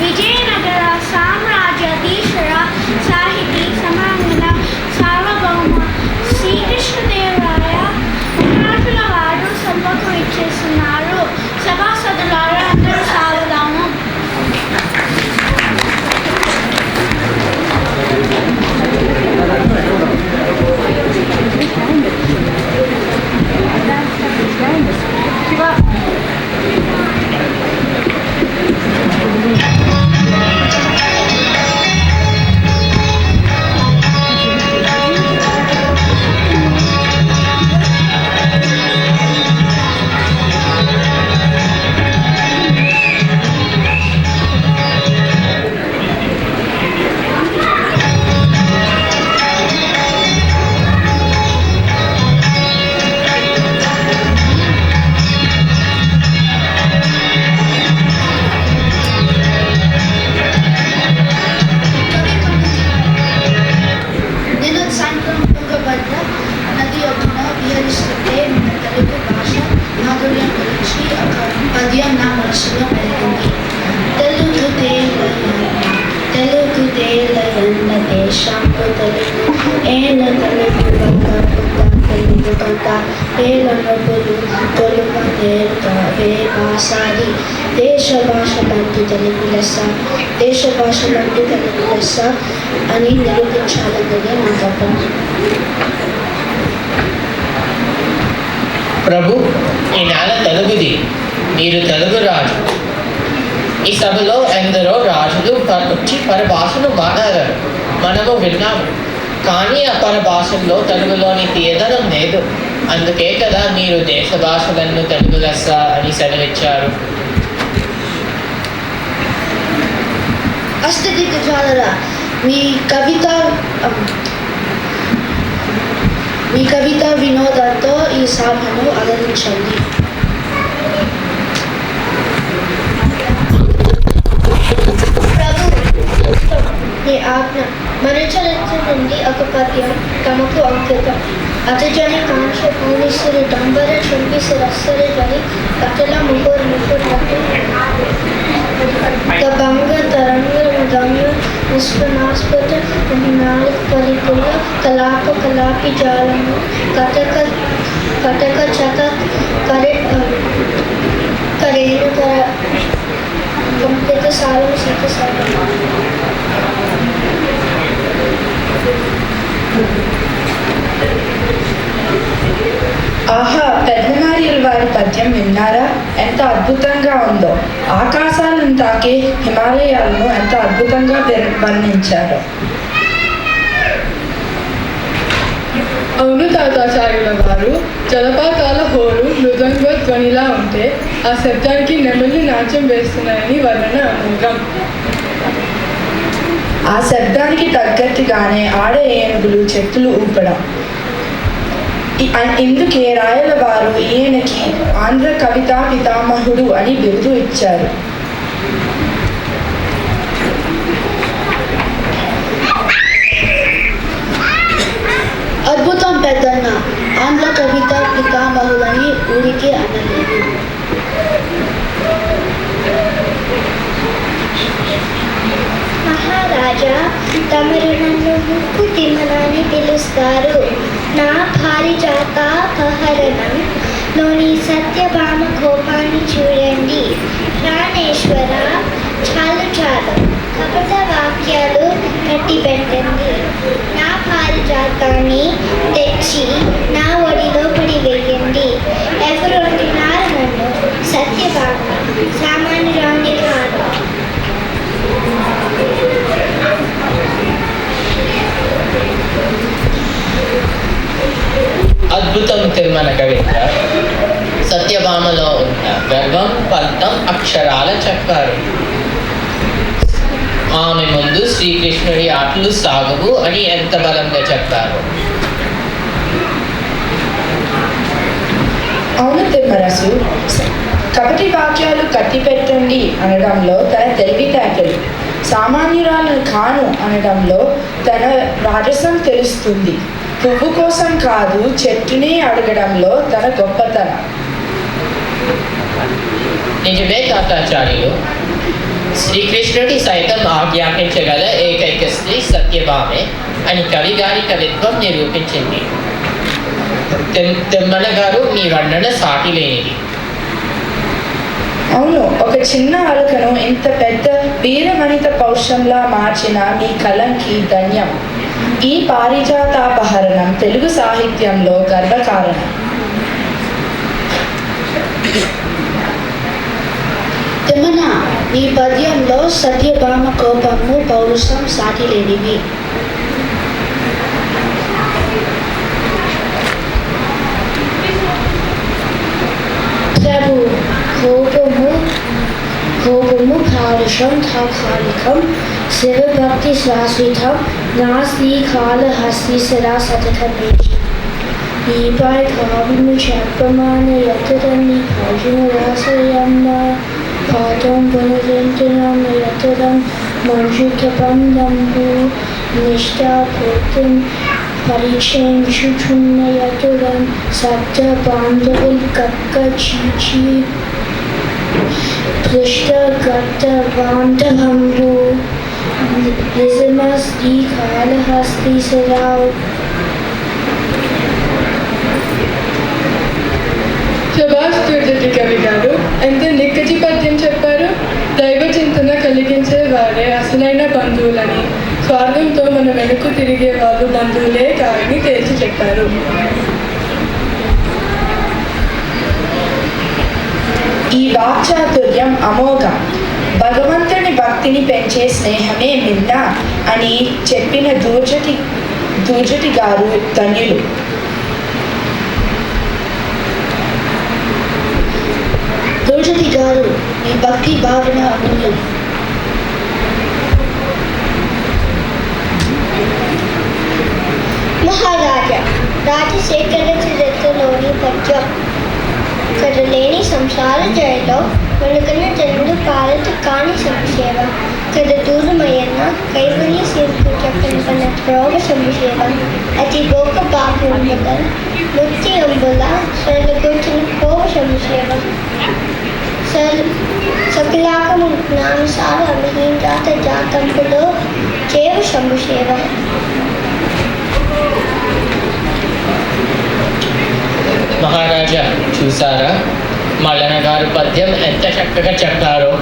విజయనగర సామ్రాజ్యాధీశ్వర సాహితీ సమాన సార్వభౌమ శ్రీకృష్ణదేవరాయ మరాఠుల వారు సభకు ఇచ్చేస్తున్నారు. సభాసదులారా అందరూ సావధానం. దేశ భాషలంటూ తెలుగు లెస్స అని నిరూపించాలన్నదే నా తపన. ప్రభు, ఈ నేల తెలుగుది, మీరు తెలుగు రాజు. ఈ సభలో ఎందరో రాజులు వచ్చి పరభాషను మాట్లాడారు, మనము విన్నాము. కానీ ఆ పరభాషల్లో తెలుగులోని తీయదనం లేదు. అందుకే కదా మీరు దేశ భాషలను తెలుగు లెస్స అని సెలవిచ్చారు. అష్టదిగ్గజాలరా, మీ కవిత వినోదంతో ఈ సభను అలరించండి. ప్రభు, మీ ఆజ్ఞ. మనుచరిత్ర నుండి ఒక పద్యం తమకు అంకితం. అతజని కాంక్ష పూనిస్తురు డంబర చుంబిసి రస్సరి జని అతల ముగ్గురు భంగ తరంగ గమ్య విశ్వనాస్పద నాలుగు కలాప కలాపి జాలము కటక కటక చక కరేణు కర కంపిత సారం సీత సారం. ఆహా, పెద్దనార్యుల వారి పద్యం విన్నారా? ఎంత అద్భుతంగా ఉందో! ఆకాశాలను తాకే హిమాలయాలను ఎంత అద్భుతంగా వర్ణించారో. అవును తాతాచార్యుల వారు, జలపాతాల హోరు మృదంగ ధ్వనిలా ఉంటే ఆ శబ్దానికి నెమలి నాట్యం వేస్తున్నాయని వర్ణన అమోఘం. ఆ శబ్దానికి తగ్గట్టుగానే ఆడ ఏనుగులు చెట్టులు ఊపడం. ఇందుకే రాయల వారు ఈయనకి ఆంధ్ర కవితా పితామహుడు అని బిరుదు ఇచ్చారు. అద్భుతం పెద్దన్న, ఆంధ్ర కవిత పితామహులని ఊరికి అనలేదు. మహారాజా, తమరు నన్ను ముక్కు తిమ్మనాన్ని పిలుస్తారు. నా పారిజాత పహరణంలోని సత్యభామ కోపాన్ని చూడండి. ప్రాణేశ్వర, చాలు చాలు, కపట వాక్యాలు కట్టి పెట్టండి. నా పారిజాతాన్ని తెచ్చి నా ఒడిలో పడి వేయండి. ఎవరు అంటున్నారు నన్ను? సత్యభామ సామాన్యురాన్ని కాదు. అద్భుతం తిరుమల కవిత్ర. సత్యభామలో ఉన్న గర్వం పద్యం అక్షరాల చెప్పారు. ఆమె ముందు శ్రీకృష్ణుడి ఆటలు సాగవు అని ఎంత బలంగా చెప్పారు. అవును తిమ్మరసు, కపటి వాక్యాలు కట్టిపెట్టండి అనడంలో తన తెలివితేటలు, సామాన్యురాలను కాను అనడంలో తన రాజసం తెలుస్తుంది. పువ్వు కోసం కాదు చెట్టుని అడగడంలో తన గొప్పతనం. నిజమే తాతాచార్యులు. శ్రీకృష్ణుడి సైతం ఆజ్ఞాపించగల ఏకైక స్త్రీ సత్యభామే అని కవి గారి కవిత్వం నిరూపించింది. తిమ్మన గారు మీ వర్ణన సాటి లేనిది. అవును, ఒక చిన్న అలకను ఇంత పెద్ద వీరవనిత పౌరుషంలా మార్చిన మీ కలంకి ధన్యం. ఈ పారిజాతాపహరణం తెలుగు సాహిత్యంలో గర్వకారణం. తిమ్మన, ఈ పద్యంలో సత్యభామ కోపము పౌరుషం సాటి లేనివి. ప్రభు, కోపము పౌరుషం తాత్కాలికం, శివభక్తి శాశ్వతం, నాస్తి కాళహస్తి సదా సతతమేషి. ఈపై కావ్యము చెప్పమాన యతరని భోజన రాసయన్న పాఠం పునరించనం యతరం మంజుతబంధంబు నిష్ఠాపూర్తిం పరిచయించుచున్న యతురం సప్త బాంధవుల్ కక్క చీచి పృష్ఠగత బాంధవంబు నిజమస్తి కాళహస్తి సరావు. శభాష్ దుర్జటి కవి గారు, ఎంత నిక్కచి పద్యం చెప్పారు. దైవ చింతన కలిగించే వారే అసలైన బంధువులని, స్వార్థంతో మన వెనుక తిరిగే వాళ్ళు బంధువులే కాదని తేల్చి చెప్పారు. ఈ వాక్చాతుర్యం అమోఘం. భగవంతుని భక్తిని పెంచే స్నేహమే మిన్న అని చెప్పిన దూర్జటి గారు ధన్యులు. దుర్జటి గారు, మీ భక్తి భావన అమూల్యం. మహారాజా, రాజశేఖర చరిత్రలోని పద్యం కదలేని సంసార జయలో వెనుకన జనుడు పాలతు కాని సంక్షేమ కద దూరమయ్యన్న కైవల్య శిల్పు చెప్పిన త్రోవ సంక్షేమ అతి గోక బాపు ముక్తి అంబుల సరళ కూర్చుని కోవ సంక్షేమ సకలాకము జ్ఞానసార మహీంద్రాత జాతంపులో చేవ సంక్షేమ. మహారాజా, చూసారా మల్లన గారు పద్యం ఎంత చక్కగా చెప్పారో.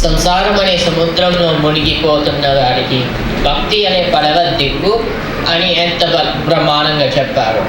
సంసారం అనే సముద్రంలో మునిగిపోతున్న వారికి భక్తి అనే పడవ దిక్కు అని ఎంత బ్రహ్మాండంగా చెప్పారు.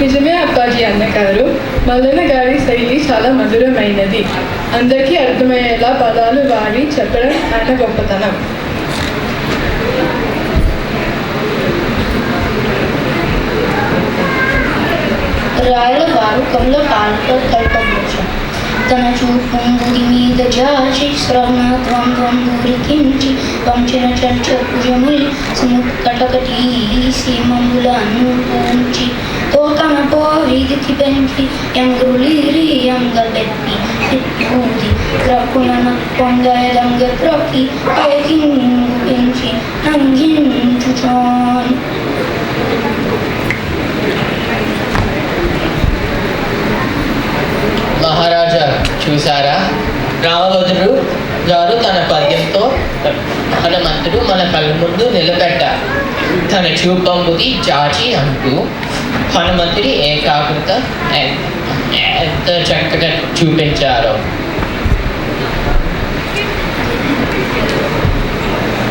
నిజమే అప్పాజీ అన్నగారు, మల్లన్న గారి శైలి చాలా మధురమైనది. అందరికీ అర్థమయ్యేలా పదాలు వాడి చెప్పడం ఆయన గొప్పతనం. రాయల వారు కమల పాలతో కల్పమోక్షం తన చూపుంగుడి మీద జాచి శ్రవణత్వం గురికించి వంచిన చర్చ భుజముల్ సముకటకటి సీమములను పూంచి తోకన పోవిదికి పెంచి ఎంగులీరి ఎంగబెట్టి తిప్పూది క్రక్కున పొంగయదంగ క్రొక్కి పైకించి నంగించుచాన్. మహారాజా, చూసారా రామభద్రుడు గారు తన పద్యంతో హనుమంతుడు మన కళ్ళ ముందు నిలబెట్టారు. తన చూపంబుది చాచి అంటూ హనుమంతుడి ఏకాగ్రత ఎంత చక్కగా చూపించారో.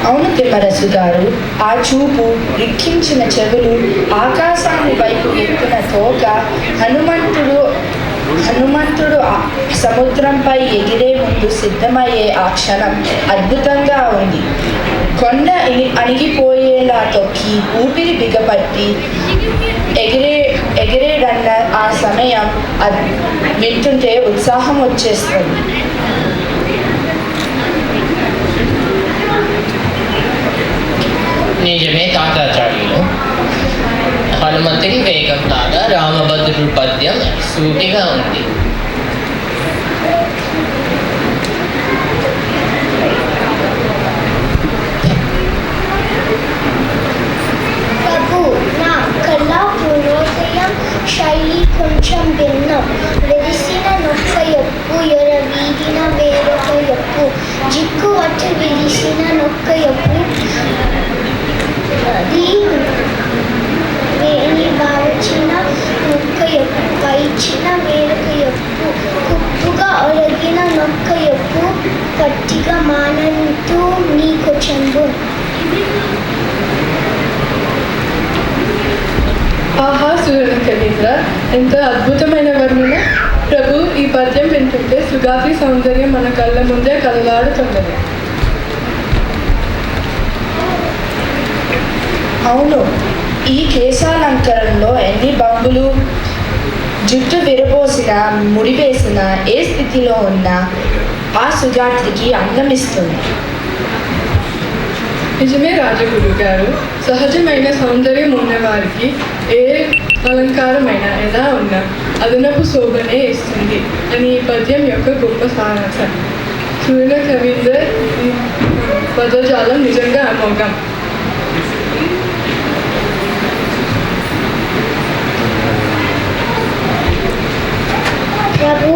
అవును తిమ్మరసు గారు, ఆ చూపు, రిక్కించిన చెవులు, ఆకాశాన్ని వైపు ఎత్తిన తోక, హనుమంతుడు సముద్రంపై ఎగిరే ముందు సిద్ధమయ్యే ఆ క్షణం అద్భుతంగా ఉంది. కొండ అణిగిపోయేలా తొక్కి ఊపిరి బిగపట్టి ఎగిరేడన్న ఆ సమయం వింటుంటే ఉత్సాహం వచ్చేస్తుంది. నిజమే తాతాచార్యులు. హనుమంతుడి వేగం లాగా రామభద్రుడి పద్యం సూటిగా ఉంది. జిక్కు వచ్చి విరిసిన నొక్క ఎప్పు వేణి బావచిన నొక్క ఎప్పు పైచిన వేరొక ఎప్పు కుప్పుగా ఒరగిన నొక్క ఎప్పు పట్టిగా మానంటూ నీకు చెంబు. ఆహా సూర్యుని కవీంద్ర, ఎంత అద్భుతమైన వర్ణన! ప్రభు, ఈ పద్యం వింటుంటే సుగాత్రి సౌందర్యం మన కళ్ళ ముందే కదలాడుతున్నది. అవును, ఈ కేశాలంకరణలో ఎన్ని బంగులు, జుట్టు విరబోసిన ముడివేసిన ఏ స్థితిలో ఉన్నా ఆ సుగాత్రికి అందమిస్తుంది. నిజమే రాజగురు గారు, సహజమైన సౌందర్యం ఉన్నవారికి ఏ అలంకారమైన ఎలా ఉన్నా అదనపు శోభనే ఇస్తుంది అని ఈ పద్యం యొక్క గొప్ప సారాంశం. సూర్య కవీందర్ ఈ పదజాలం నిజంగా అమోఘం. ప్రభు,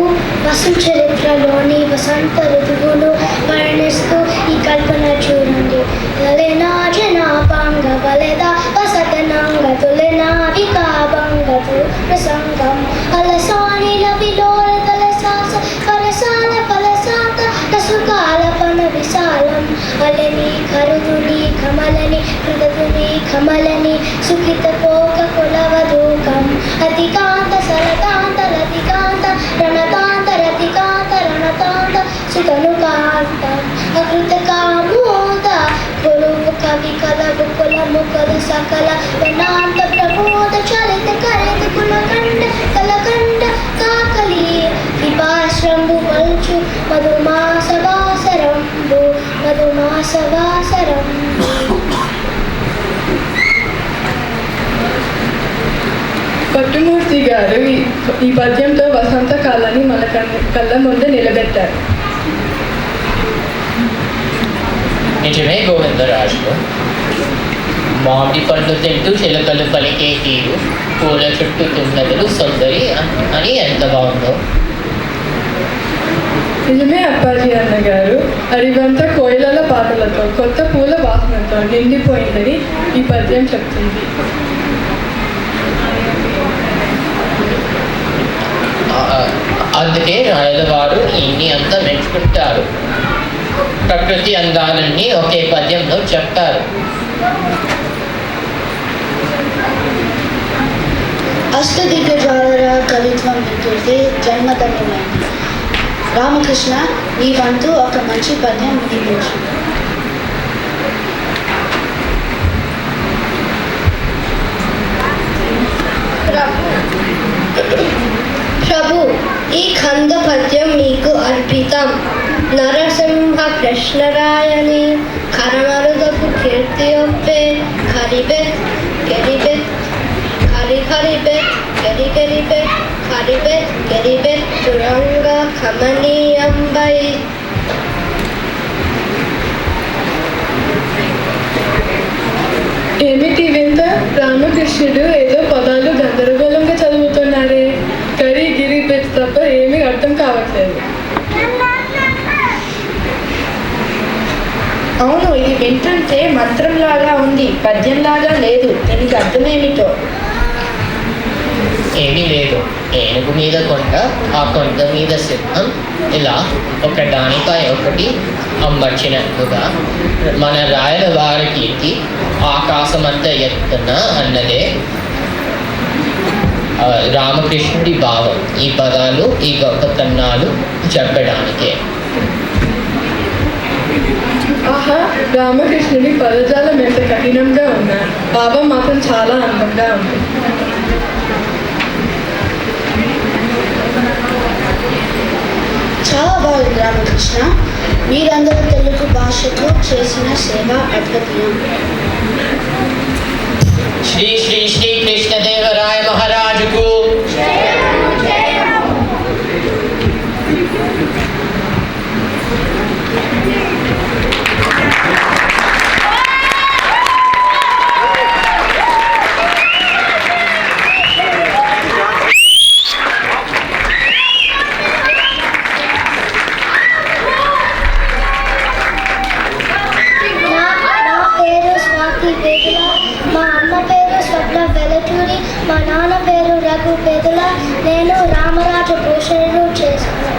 వసు చరిత్రలోని వసంత ఋతువును వర్ణిస్తూ ఈ కల్పన చూడండి. తొలెనా జనాపాంగ బలెద వసతనాంగ తొలెనా వికాభంగతు ప్రసంగం అలసానిల విలోల తలసాస పరసాల ఫలసాత రసుకాలపన విశాలం అలని కరుదుని కమలని హృదతుని కమలని సుఖిత పోక కులవదూకం అతికాంత సరకాంత రతికాంత రణతాంత రతికాంత రణతాంత సుతనుకాంతం అకృతకామోద గురువు కవి కలవు కుల ముఖద సకల వనాంత ప్రమోద చలిత కరిత కులకండ కలకండ కాకలి విపాశ్రంబు మల్చు మధుమాసవాసరంబు మధుమాసవాసరంబు. పట్టుమూర్తి గారు ఈ పద్యంతో వసంత కాలాన్ని మన కళ్ళ ముందే నిలబెట్టారు. నిజమే గోవిందరాజు, మామిడి పండ్లు తింటూ చిలకలు పలికే తీరు, పూల చుట్టూ తుమ్మెదలు సుందరి అని ఎంత బాగుందో. నిజమే అప్పాజీ అన్నగారు, అరివంత కోయిలల పాటలతో కొత్త పూల వాసనతో నిండిపోయిందని ఈ పద్యం చెప్తుంది. అందుకే రాయలవారు ఇన్ని అంతా మెచ్చుకుంటారు. ప్రకృతి అందాలన్నీ ఒకే పద్యంలో చెప్తారు. అష్టదిగ్గజాల కవిత్వం వింటుంటే జన్మధన్యమైంది. రామకృష్ణ, నీ వంతు ఒక మంచి పద్యం వినిపించు. ప్రభు, ఈ ఖండ పద్యం మీకు అర్పితం. నరసింహ కృష్ణరాయని కరమరుదపు కీర్తి ఒప్పే ఖరిబెత్ కెరిబెత్ ఖరి ఖరిబెత్ కెరి కెరిబెత్ ఖరిబెత్ కెరిబెత్ తురంగ కమనీయంబై. ఏమిటి వింత! రామకృష్ణుడు ఏదో పదాలు గందరగోళంగా చదువుతున్నారే. కరి గిరి పెట్టి తప్ప ఏమీ అర్థం కావట్లేదు. అవును, ఇది వింటుంటే మంత్రంలాగా ఉంది, పద్యంలాగా లేదు. దీనికి అర్థమేమిటో? ఏమీ లేదు. ఏనుగు మీద కొండ, ఆ కొండ మీద సింహం, ఇలా ఒక దానిపై ఒకటి అమర్చినట్టుగా మన రాయల వారి కీర్తి ఆకాశమంతా ఎత్తున అన్నదే రామకృష్ణుడి భావం. ఈ పదాలు, ఈ గొప్పతనాలు చెప్పడానికే. ఆహా, రామకృష్ణుడి పదజాలం ఎంత కఠినంగా ఉన్నా భావం మాత్రం చాలా అందంగా ఉంది. చాలా బాగుంది రామకృష్ణ. మీరందరూ తెలుగు భాషకు చేసిన సేవ అద్భుతం. శ్రీ శ్రీ శ్రీ కృష్ణదేవరాయ మహారాజుకు పెదల, మా అమ్మ పేరు స్వప్న వెలటూరి, మా నాన్న పేరు రఘు పెదల. నేను రామరాజు భూషణుడు చేశాను.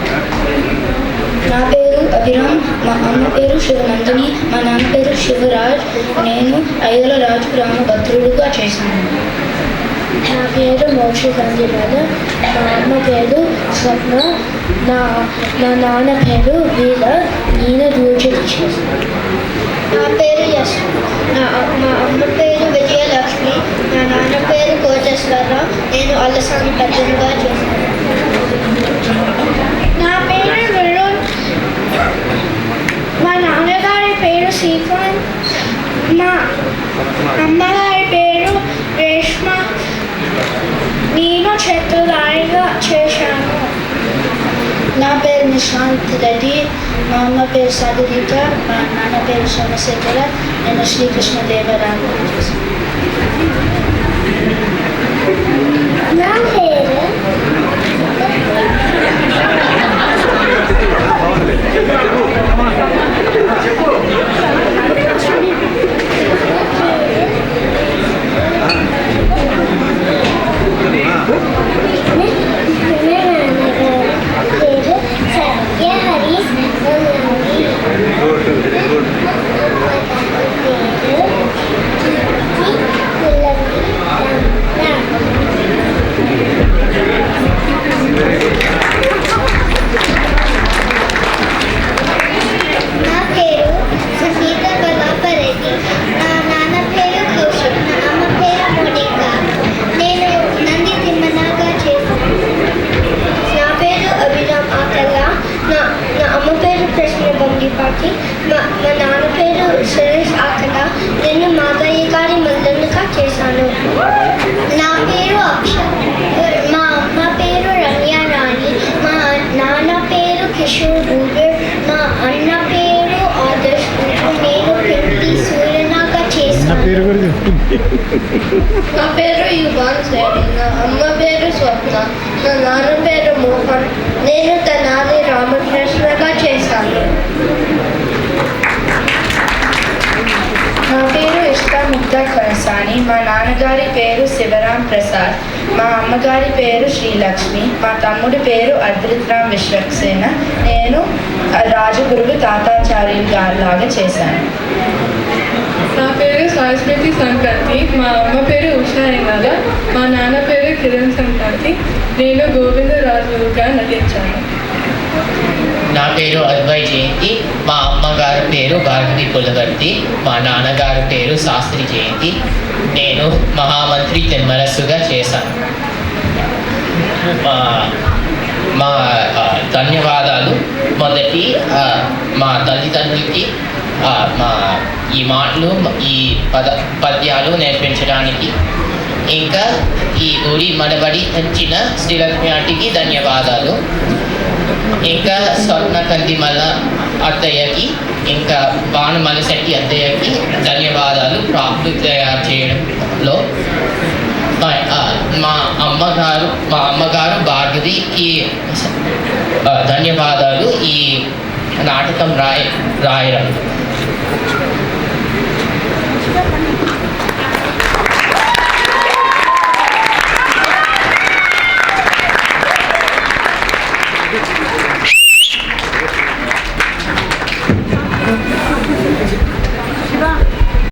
నా పేరు అభిరామ్, మా అమ్మ పేరు శివనందిని, మా నాన్న పేరు శివరాజ్. నేను ఐదుల రాజు రామభద్రుడుగా చేశాను. నా పేరు మోక్ష గంధిమల, మా అమ్మ పేరు స్వప్న, నా నాన్న పేరు వీర. నేను దూర్జటి చేశాను. నా పేరు యశ్, మా అమ్మ పేరు విజయలక్ష్మి, మా నాన్న పేరు కోటేశ్వరరావు. నేను అల్లసాని పెద్దలుగా చేశాను. నా పేరు విరుణ్, మా నాన్నగారి పేరు శ్రీకాంత్, మా అమ్మగారి పేరు రేష్మ. నేను చెట్టుదారిగా చేశాను. నా పేరు నిశాంత్ రెడ్డి, మా అమ్మ పేరు సాగరీత, మా నాన్న పేరు సోమశేఖర. నేను శ్రీకృష్ణదేవరాయలు చేశాను. నా పేరు పాటి, మా నాన్న పేరు సురేష్ ఆకల. నేను మాధయ్య గారి మల్లన్నగా చేశాను. నా పేరు అక్షర్, మా అమ్మ పేరు రమ్య రాణి, మా నాన్న పేరు కిషోర్ బూగర్, మా అన్న పేరు ఆదర్శ్ బూగర్. నేను పిండి సూర్యనాగా చేశాను. నా పేరు యువాన్ సేని, నా అమ్మ పేరు స్వప్న, నా నాన్న పేరు మోహన్. నేను తెనాలి రామకృష్ణగా చేశాను. నా పేరు ఇష్టాముగ్ధ కొనసాని, మా నాన్నగారి పేరు శివరాం ప్రసాద్, మా అమ్మగారి పేరు శ్రీలక్ష్మి, మా తమ్ముడి పేరు అద్రిత్రామ్ విశ్వక్సేన. నేను రాజగురువు తాతాచార్యులు గారిలాగా చేశాను. నా పేరు సాస్మితి సంక్రాంతి, మా అమ్మ పేరు ఉషా ఎంగాల, మా నాన్న పేరు కిరణ్ సంక్రాంతి. నేను గోవిందరాజుగా నటించాను. నా పేరు అద్వై జయంతి, మా అమ్మగారి పేరు భారతి పులవర్తి, మా నాన్నగారి పేరు శాస్త్రి జయంతి. నేను మహామంత్రి తిమ్మరసుగా చేశాను. మా ధన్యవాదాలు. మొదటి మా తల్లిదండ్రులకి మా ఈ మాటలు ఈ పద్యాలు నేర్పించడానికి, ఇంకా ఈ ఊరి మనబడి ఇచ్చిన శ్రీలక్ష్మి ఆంటీకి ధన్యవాదాలు. ఇంకా స్వర్ణ కందిమల్ల అత్తయ్యకి, ఇంకా భానుమలశెట్టి అత్తయ్యకి ధన్యవాదాలు ప్రాప్తి తయారు చేయడంలో. మా అమ్మగారు భార్గవికి ధన్యవాదాలు ఈ నాటకం రాయడం.